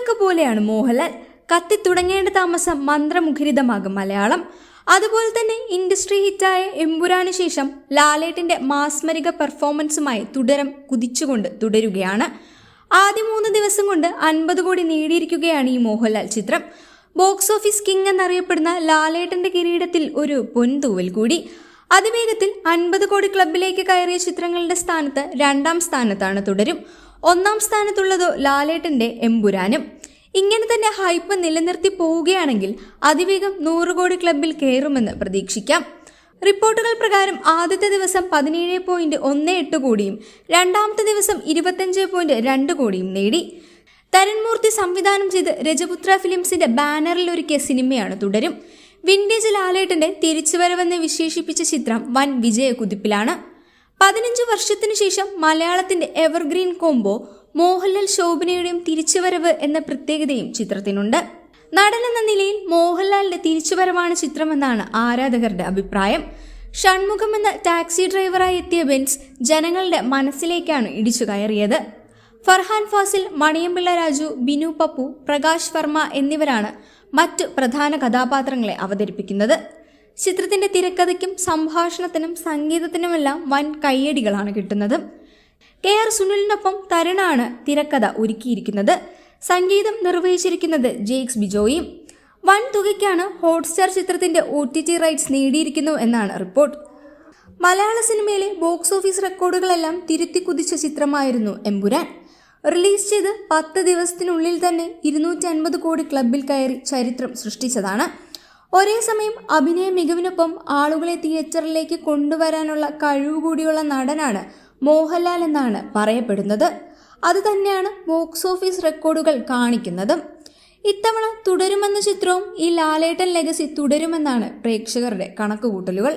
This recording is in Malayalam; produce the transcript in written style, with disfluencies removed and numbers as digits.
മണിവിളക്ക് പോലെയാണ് മോഹൻലാൽ. കത്തിത്തുടങ്ങേണ്ട താമസം മന്ത്രമുഖരിതമാകും മലയാളം. അതുപോലെ തന്നെ ഇൻഡസ്ട്രി ഹിറ്റായ എമ്പുരാന് ശേഷം ലാലേട്ടന്റെ മാസ്മരിക പെർഫോമൻസുമായി തുടരം കുതിച്ചുകൊണ്ട് തുടരുകയാണ്. ആദ്യ 3 ദിവസം കൊണ്ട് 50 കോടി നേടിയിരിക്കുകയാണ് ഈ മോഹൻലാൽ ചിത്രം. ബോക്സ് ഓഫീസ് കിങ് എന്നറിയപ്പെടുന്ന ലാലേട്ടന്റെ കിരീടത്തിൽ ഒരു പൊൻതൂവൽ കൂടി. അതിവേഗത്തിൽ 50 കോടി ക്ലബിലേക്ക് കയറിയ ചിത്രങ്ങളുടെ സ്ഥാനത്ത് 2ാം സ്ഥാനത്താണ് തുടരും. 1ാം സ്ഥാനത്തുള്ളതോ ലാലേട്ടന്റെ എമ്പുരാനും. ഇങ്ങനെ തന്നെ ഹൈപ്പ് നിലനിർത്തി പോവുകയാണെങ്കിൽ അതിവേഗം 100 കോടി ക്ലബിൽ കയറുമെന്ന് പ്രതീക്ഷിക്കാം. റിപ്പോർട്ടുകൾ പ്രകാരം ആദ്യത്തെ ദിവസം 17.18 കോടിയും 2ാമത്തെ ദിവസം 25.2 കോടിയും നേടി. തരൺ മൂർത്തി സംവിധാനം ചെയ്ത് രജപുത്ര ഫിലിംസിന്റെ ബാനറിൽ ഒരുക്കിയ സിനിമയാണ് തുടരും. വിന്റേജ് ലാലേട്ടന്റെ തിരിച്ചുവരവെന്ന് വിശേഷിപ്പിച്ച ചിത്രം വൻ വിജയക്കുതിപ്പിലാണ്. 15 വർഷത്തിനു ശേഷം മലയാളത്തിന്റെ എവർഗ്രീൻ കോംബോ മോഹൻലാൽ ശോഭനയുടെയും തിരിച്ചുവരവ് എന്ന പ്രത്യേകതയും ചിത്രത്തിനുണ്ട്. നടൻ എന്ന നിലയിൽ മോഹൻലാലിന്റെ തിരിച്ചുവരവാണ് ചിത്രമെന്നാണ് ആരാധകരുടെ അഭിപ്രായം. ഷൺമുഖം എന്ന ടാക്സി ഡ്രൈവറായി എത്തിയ ബെൻസ് ജനങ്ങളുടെ മനസ്സിലേക്കാണ് ഇടിച്ചു കയറിയത്. ഫർഹാൻ ഫാസിൽ, മണിയമ്പിള്ള രാജു, ബിനു പപ്പു, പ്രകാശ് വർമ്മ എന്നിവരാണ് മറ്റു പ്രധാന കഥാപാത്രങ്ങളെ അവതരിപ്പിക്കുന്നത്. ചിത്രത്തിന്റെ തിരക്കഥയ്ക്കും സംഭാഷണത്തിനും സംഗീതത്തിനുമെല്ലാം വൻ കയ്യടികളാണ് കിട്ടുന്നത്. KR സുനിലിനൊപ്പം തരുണാണ് തിരക്കഥ ഒരുക്കിയിരിക്കുന്നത്. സംഗീതം നിർവഹിച്ചിരിക്കുന്നത് ജെയ്ക്സ് ബിജോയും. വൻ തുകയ്ക്കാണ് ഹോട്ട്സ്റ്റാർ ചിത്രത്തിന്റെ OTT റൈറ്റ്സ് നേടിയിരിക്കുന്നു എന്നാണ് റിപ്പോർട്ട്. മലയാള സിനിമയിലെ ബോക്സ് ഓഫീസ് റെക്കോർഡുകളെല്ലാം തിരുത്തി കുതിച്ച ചിത്രമായിരുന്നു എമ്പുരാൻ. റിലീസ് ചെയ്ത് 10 ദിവസത്തിനുള്ളിൽ തന്നെ 250 കോടി ക്ലബിൽ കയറി ചരിത്രം സൃഷ്ടിച്ചതാണ്. ഒരേ സമയം അഭിനയ മികവിനൊപ്പം ആളുകളെ തിയേറ്ററിലേക്ക് കൊണ്ടുവരാനുള്ള കഴിവുകൂടിയുള്ള നടനാണ് മോഹൻലാൽ എന്നാണ് പറയപ്പെടുന്നത്. അത് തന്നെയാണ് ബോക്സ് ഓഫീസ് റെക്കോർഡുകൾ കാണിക്കുന്നതും. ഇത്തവണ തുടരുമെന്ന ചിത്രവും ഈ ലാലേട്ടൻ ലെഗസി തുടരുമെന്നാണ് പ്രേക്ഷകരുടെ കണക്കുകൂട്ടലുകൾ.